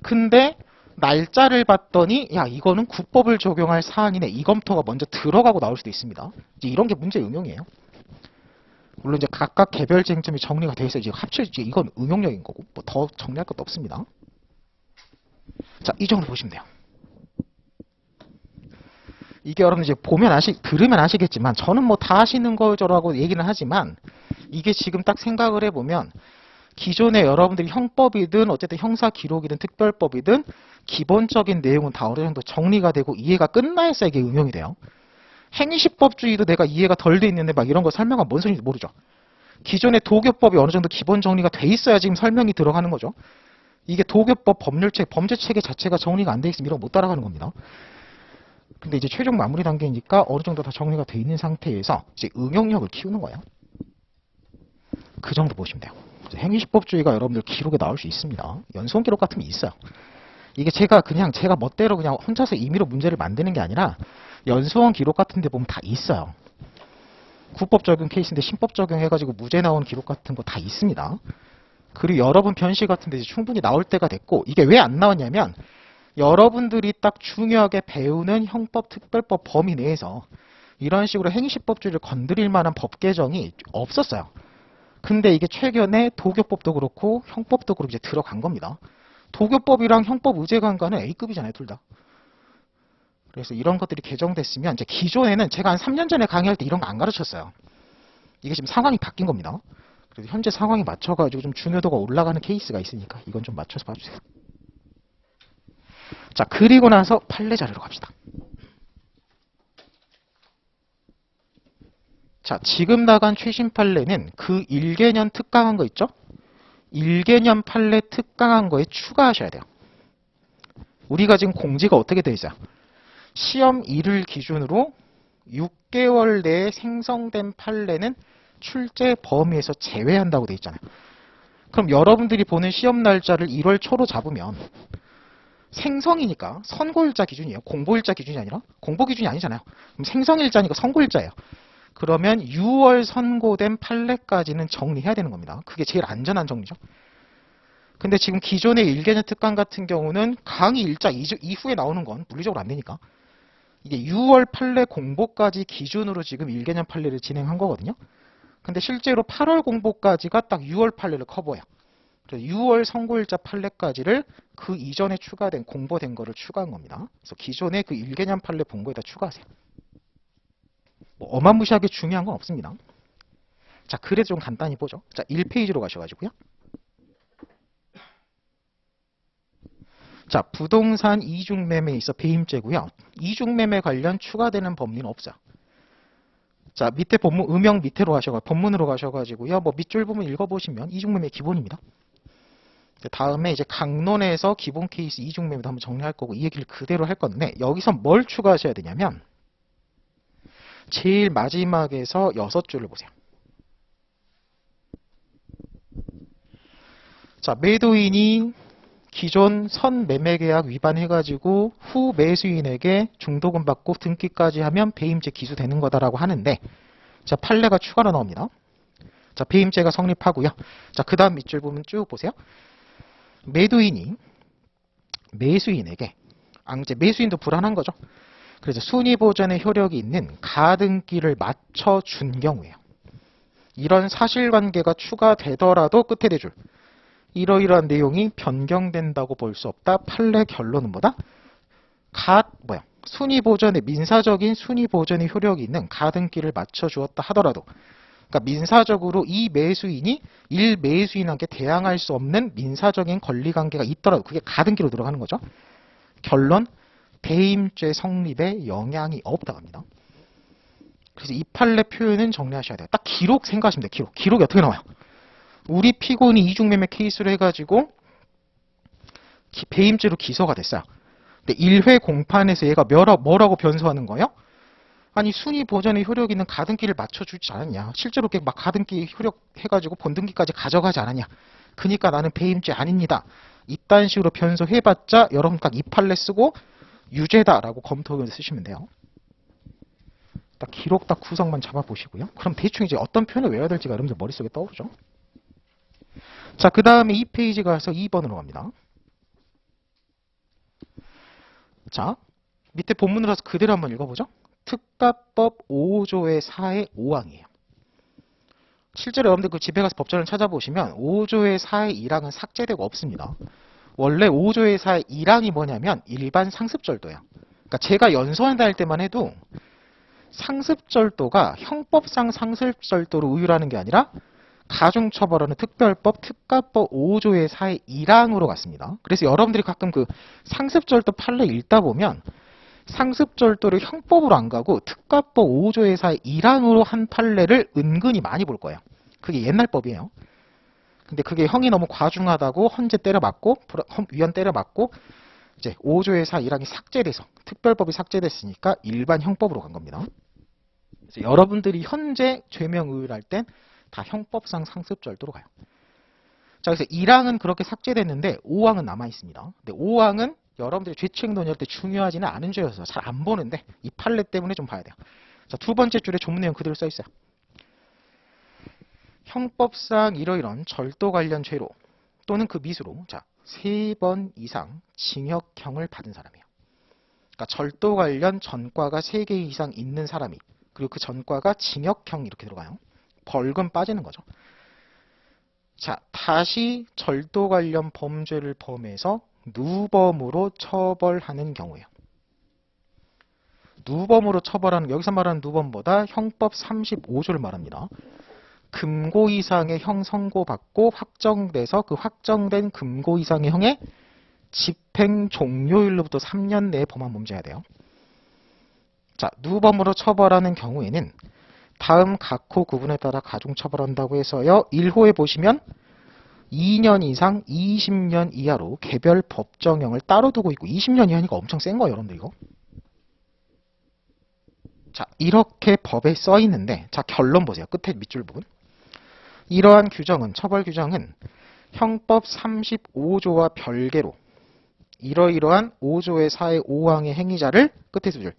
근데 날짜를 봤더니 야 이거는 구법을 적용할 사안이네. 이 검토가 먼저 들어가고 나올 수도 있습니다. 이제 이런 게 문제 응용이에요. 물론 이제 각각 개별 쟁점이 정리가 돼 있어 이제 합쳐지지 이건 응용력인 거고 뭐 더 정리할 것도 없습니다. 자, 이 정도 보시면 돼요. 이게 여러분 이제 들으면 아시겠지만 저는 뭐 다 아시는 거라고 얘기는 하지만 이게 지금 딱 생각을 해보면 기존에 여러분들이 형법이든 어쨌든 형사 기록이든 특별법이든 기본적인 내용은 다 어느 정도 정리가 되고 이해가 끝나 있어야 이게 응용이 돼요. 행위시법주의도 내가 이해가 덜 돼 있는데 막 이런 거 설명하면 뭔 소리인지 모르죠. 기존의 도교법이 어느 정도 기본 정리가 돼 있어야 지금 설명이 들어가는 거죠. 이게 도교법 법률책, 범죄체계 자체가 정리가 안 돼 있으면 이런 거 못 따라가는 겁니다. 근데 이제 최종 마무리 단계니까 어느 정도 다 정리가 돼 있는 상태에서 이제 응용력을 키우는 거예요. 그 정도 보시면 돼요. 행위시법주의가 여러분들 기록에 나올 수 있습니다. 연수원 기록 같은 게 있어요. 이게 제가 멋대로 그냥 혼자서 임의로 문제를 만드는 게 아니라 연수원 기록 같은 데 보면 다 있어요. 구법 적용 케이스인데 신법 적용해가지고 무죄 나온 기록 같은 거 다 있습니다. 그리고 여러분 변시 같은 데 충분히 나올 때가 됐고 이게 왜 안 나왔냐면 여러분들이 딱 중요하게 배우는 형법, 특별법 범위 내에서 이런 식으로 행위시법주의를 건드릴 만한 법 개정이 없었어요. 근데 이게 최근에 도교법도 그렇고 형법도 그렇고 이제 들어간 겁니다. 도교법이랑 형법 의제관과는 A급이잖아요, 둘 다. 그래서 이런 것들이 개정됐으면 이제 기존에는 제가 한 3년 전에 강의할 때 이런 거 안 가르쳤어요. 이게 지금 상황이 바뀐 겁니다. 그래서 현재 상황에 맞춰가지고 좀 중요도가 올라가는 케이스가 있으니까 이건 좀 맞춰서 봐주세요. 자, 그리고 나서 판례 자료로 갑시다. 자, 지금 나간 최신 판례는 그 1개년 특강한 거 있죠? 1개년 판례 특강한 거에 추가하셔야 돼요. 우리가 지금 공지가 어떻게 돼 있어요? 시험 1을 기준으로 6개월 내에 생성된 판례는 출제 범위에서 제외한다고 돼 있잖아요. 그럼 여러분들이 보는 시험 날짜를 1월 초로 잡으면 생성이니까 선고일자 기준이에요. 공보일자 기준이 아니라 공보 기준이 아니잖아요. 그럼 생성일자니까 선고일자예요. 그러면 6월 선고된 판례까지는 정리해야 되는 겁니다. 그게 제일 안전한 정리죠. 근데 지금 기존의 1개년 특강 같은 경우는 강의 일자 이후에 나오는 건 물리적으로 안 되니까 이게 6월 판례 공보까지 기준으로 지금 1개년 판례를 진행한 거거든요. 근데 실제로 8월 공보까지가 딱 6월 판례를 커버해요. 그래서 6월 선고일자 판례까지를 그 이전에 추가된 공보된 거를 추가한 겁니다. 그래서 기존의 그 1개년 판례 본 거에다 추가하세요. 뭐 어마무시하게 중요한 건 없습니다. 자, 그래도 좀 간단히 보죠. 자, 1페이지로 가셔가지고요. 자, 부동산 이중매매에 있어 배임죄고요. 이중매매 관련 추가되는 법리는 없어요. 자, 밑에 본문 음영 밑으로 본문으로 가셔가지고요. 뭐 밑줄 부분 읽어보시면 이중매매 기본입니다. 다음에 이제 강론에서 기본 케이스 이중매매도 한번 정리할 거고 이 얘기를 그대로 할 건데 여기서 뭘 추가하셔야 되냐면 제일 마지막에서 6줄을 보세요. 자, 매도인이 기존 선 매매계약 위반해가지고 후 매수인에게 중도금 받고 등기까지 하면 배임죄 기수되는 거다라고 하는데 자, 판례가 추가로 나옵니다. 자, 배임죄가 성립하고요. 자, 그 다음 밑줄 보면 쭉 보세요. 매도인이 매수인에게 이제 매수인도 불안한 거죠. 그래서 순위보전의 효력이 있는 가등기를 맞춰준 경우에요. 이런 사실관계가 추가되더라도 끝에 대줄 이러이러한 내용이 변경된다고 볼 수 없다. 판례 결론은 뭐다? 순위보전의 민사적인 순위보전의 효력이 있는 가등기를 맞춰주었다 하더라도 그러니까 민사적으로 이 매수인이 1매수인에게 대항할 수 없는 민사적인 권리관계가 있더라도 그게 가등기로 들어가는 거죠. 결론 배임죄 성립에 영향이 없다고 합니다. 그래서 이 판례 표현은 정리하셔야 돼요. 딱 기록 생각하시면 돼요. 기록이 어떻게 나와요? 우리 피고인이 이중매매 케이스로 해가지고 배임죄로 기소가 됐어요. 근데 1회 공판에서 얘가 뭐라고 변소하는 거예요? 아니 순위 보전의 효력 있는 가등기를 맞춰주지 않았냐. 실제로 막 가등기 효력 해가지고 본등기까지 가져가지 않았냐. 그니까 나는 배임죄 아닙니다. 이딴 식으로 변소해봤자 여러분 딱 이 판례 쓰고 유죄다라고 검토를 쓰시면 돼요. 딱 기록 딱 구성만 잡아보시고요. 그럼 대충 이제 어떤 표현을 외워야 될지가 여러분들 머릿속에 떠오르죠. 자, 그 다음에 2페이지 가서 2번으로 갑니다. 자, 밑에 본문으로 가서 그대로 한번 읽어보죠. 특가법 5조의 4의 5항이에요. 실제로 여러분들 그 집에 가서 법전을 찾아보시면 5조의 4의 1항은 삭제되고 없습니다. 원래 5조의 4의 1항이 뭐냐면 일반 상습절도예요. 그러니까 제가 연수원 다닐 때만 해도 상습절도가 형법상 상습절도로 의율하는 게 아니라 가중처벌하는 특별법 특가법 5조의 4의 1항으로 갔습니다. 그래서 여러분들이 가끔 그 상습절도 판례 읽다 보면 상습절도를 형법으로 안 가고 특가법 5조의 4의 1항으로 한 판례를 은근히 많이 볼 거예요. 그게 옛날 법이에요. 근데 그게 형이 너무 과중하다고 헌재 때려맞고 위헌 때려맞고 이제 5조의 4 1항이 삭제돼서 특별법이 삭제됐으니까 일반 형법으로 간 겁니다. 그래서 여러분들이 현재 죄명 의율할 땐 다 형법상 상습절도로 가요. 자, 그래서 1항은 그렇게 삭제됐는데 5항은 남아 있습니다. 근데 5항은 여러분들이 죄책 논의할 때 중요하지는 않은 죄여서 잘 안 보는데 이 판례 때문에 좀 봐야 돼요. 자, 두 번째 줄에 조문 내용 그대로 써 있어요. 형법상 이러이런 절도 관련 죄로 또는 그 미수로 자, 3번 이상 징역형을 받은 사람이에요. 그러니까 절도 관련 전과가 3개 이상 있는 사람이 그리고 그 전과가 징역형 이렇게 들어가요. 벌금 빠지는 거죠. 자, 다시 절도 관련 범죄를 범해서 누범으로 처벌하는 경우예요. 누범으로 처벌하는 여기서 말하는 누범보다 형법 35조를 말합니다. 금고 이상의 형 선고받고 확정돼서 그 확정된 금고 이상의 형의 집행 종료일로부터 3년 내에 범한 범죄해야 돼요. 자, 누범으로 처벌하는 경우에는 다음 각호 구분에 따라 가중처벌한다고 해서요. 1호에 보시면 2년 이상 20년 이하로 개별 법정형을 따로 두고 있고 20년 이하니까 엄청 센 거예요. 여러분들 이거. 자, 이렇게 법에 써 있는데 자, 결론 보세요. 끝에 밑줄 부분. 이러한 규정은 처벌 규정은 형법 35조와 별개로 이러이러한 5조의 4의 5항의 행위자를 끝에 두 줄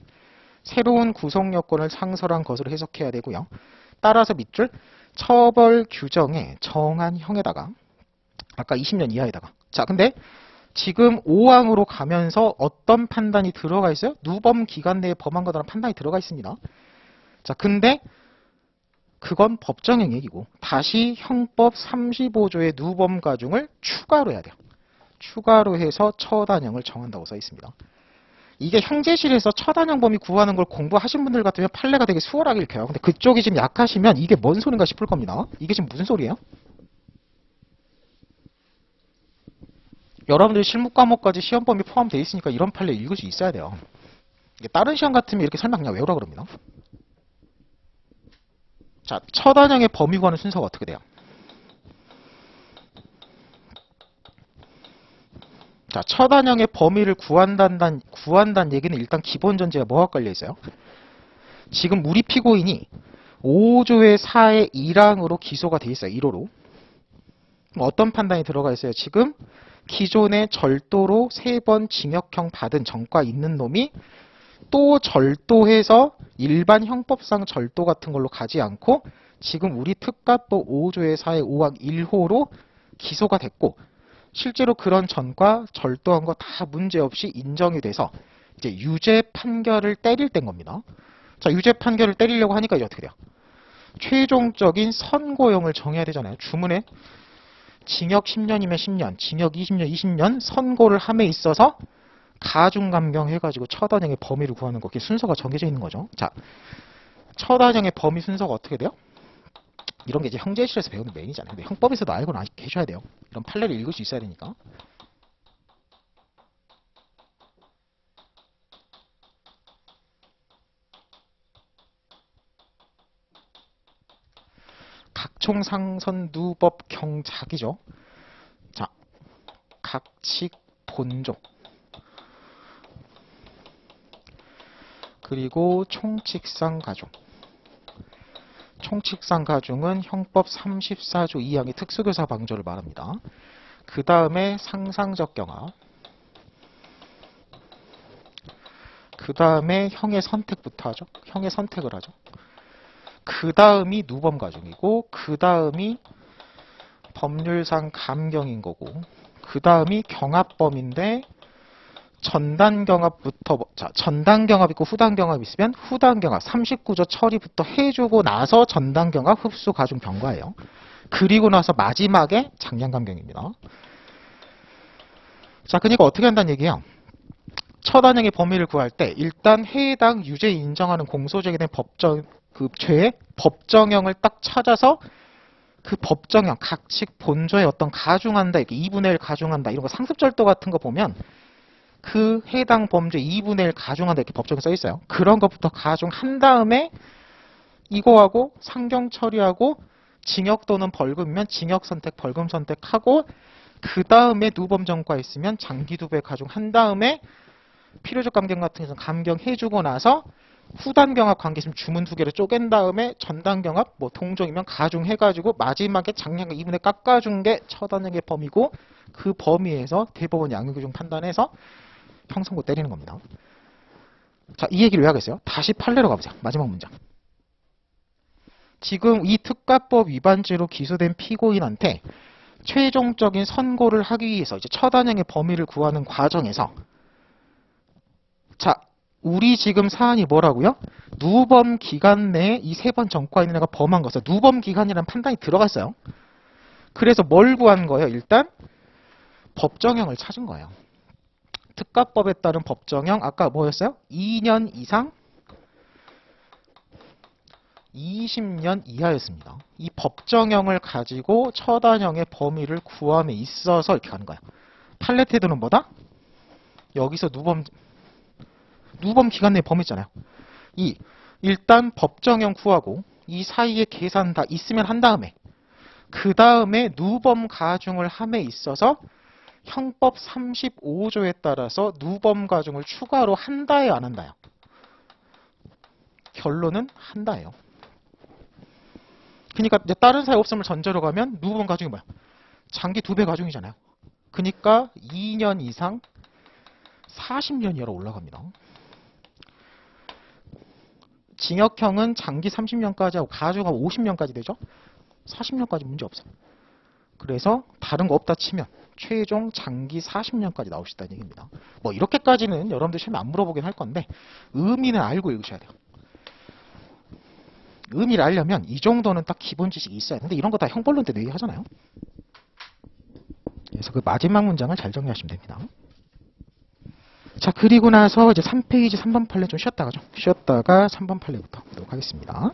새로운 구성 요건을 상설한 것으로 해석해야 되고요. 따라서 밑줄 처벌 규정에 정한 형에다가 아까 20년 이하에다가 자, 근데 지금 5항으로 가면서 어떤 판단이 들어가 있어요? 누범 기간 내에 범한 거라는 판단이 들어가 있습니다. 자, 근데 그건 법정형 얘기고 다시 형법 35조의 누범 가중을 추가로 해야 돼요. 추가로 해서 처단형을 정한다고 써 있습니다. 이게 형제실에서 처단형 범위 구하는 걸 공부하신 분들 같으면 판례가 되게 수월하게 읽혀요. 근데 그쪽이 지금 약하시면 이게 뭔 소린가 싶을 겁니다. 이게 지금 무슨 소리예요? 여러분들 실무 과목까지 시험 범위 포함되어 있으니까 이런 판례 읽을 수 있어야 돼요. 이게 다른 시험 같으면 이렇게 설명 그냥 외우라 그럽니다. 자, 처단형의 범위 구하는 순서가 어떻게 돼요? 자, 처단형의 범위를 구한다는 얘기는 일단 기본 전제가 뭐가 깔려 있어요? 지금 우리 피고인이 5조의 4의 1항으로 기소가 돼 있어요. 1호로. 어떤 판단이 들어가 있어요? 지금 기존에 절도로 3번 징역형 받은 전과 있는 놈이 또 절도해서 일반 형법상 절도 같은 걸로 가지 않고 지금 우리 특가법 5조의 4의 5항 1호로 기소가 됐고 실제로 그런 전과 절도한 거 다 문제없이 인정이 돼서 이제 유죄 판결을 때릴 땐 겁니다. 자, 유죄 판결을 때리려고 하니까 이제 어떻게 돼요? 최종적인 선고형을 정해야 되잖아요. 주문에 징역 10년이면 10년, 징역 20년, 20년 선고를 함에 있어서 가중감경 해가지고 처단형의 범위를 구하는 거, 그게 순서가 정해져 있는 거죠. 자, 처단형의 범위 순서가 어떻게 돼요? 이런 게 이제 형제실에서 배우는 메인이잖아요. 근데 형법에서도 알고 계셔야 돼요. 이런 판례를 읽을 수 있어야 되니까. 각총상선 누법 경작이죠. 자, 각칙 본조. 그리고 총칙상 가중. 총칙상 가중은 형법 34조 2항의 특수교사 방조를 말합니다. 그 다음에 상상적 경합. 그 다음에 형의 선택부터 하죠. 형의 선택을 하죠. 그 다음이 누범 가중이고, 그 다음이 법률상 감경인 거고, 그 다음이 경합범인데, 전단경합부터, 자, 전단경합 있고 후단경합 있으면 후단경합 39조 처리부터 해주고 나서 전단경합 흡수 가중 경과예요. 그리고 나서 마지막에 장량감경입니다. 자, 그러니까 어떻게 한다는 얘기예요? 처단형의 범위를 구할 때 일단 해당 유죄 인정하는 공소적에 대한 그 죄의 법정형을 딱 찾아서 그 법정형, 각칙 본조에 어떤 가중한다, 이렇게 2분의 1 가중한다, 이런 거 상습절도 같은 거 보면 그 해당 범죄 2분의 1 가중한다 이렇게 법정에 써 있어요. 그런 것부터 가중한 다음에 이거하고 상경 처리하고 징역 또는 벌금이면 징역 선택, 벌금 선택하고 그 다음에 누범 전과 있으면 장기 2배 가중한 다음에 필요적 감경 같은 경우는 감경해주고 나서 후단경합 관계 있으면 주문 2개를 쪼갠 다음에 전단경합 뭐 동종이면 가중해가지고 마지막에 장량 2분의 깎아준 게 처단형의 범위고 그 범위에서 대법원 양형규정 판단해서 형선고 때리는 겁니다. 자, 이 얘기를 왜 하겠어요? 다시 판례로 가보자. 마지막 문장. 지금 이 특가법 위반죄로 기소된 피고인한테 최종적인 선고를 하기 위해서 이제 처단형의 범위를 구하는 과정에서 자, 우리 지금 사안이 뭐라고요? 누범 기간 내에 이 3번 전과 있는 애가 범한 것을 누범 기간이라는 판단이 들어갔어요. 그래서 뭘 구한 거예요? 일단 법정형을 찾은 거예요. 특가법에 따른 법정형 아까 뭐였어요? 2년 이상 20년 이하였습니다. 이 법정형을 가지고 처단형의 범위를 구함에 있어서 이렇게 가는 거야. 판례 태도는 뭐다? 여기서 누범 기간 내 범위 있잖아요. 일단 법정형 구하고 이 사이에 계산 다 있으면 한 다음에 그 다음에 누범 가중을 함에 있어서 형법 35조에 따라서 누범 가중을 추가로 한다요, 안 한다요? 결론은 한다예요. 그러니까 이제 다른 사유 없음을 전제로 가면 누범 가중이 뭐야? 장기 2배 가중이잖아요. 그러니까 2년 이상 40년 이하로 올라갑니다. 징역형은 장기 30년까지 하고 가중하고 50년까지 되죠. 40년까지 문제 없어. 그래서 다른 거 없다 치면 최종 장기 40년까지 나올 수 있다는 얘기입니다. 뭐 이렇게까지는 여러분들 시험에 안 물어보긴 할 건데 의미는 알고 읽으셔야 돼요. 의미를 알려면 이 정도는 딱 기본 지식이 있어야 되는데 이런 거 다 형벌론 때도 얘기하잖아요. 그래서 그 마지막 문장을 잘 정리하시면 됩니다. 자, 그리고 나서 이제 3페이지 3번 판례 좀 쉬었다가 3번 판례부터 보도록 하겠습니다.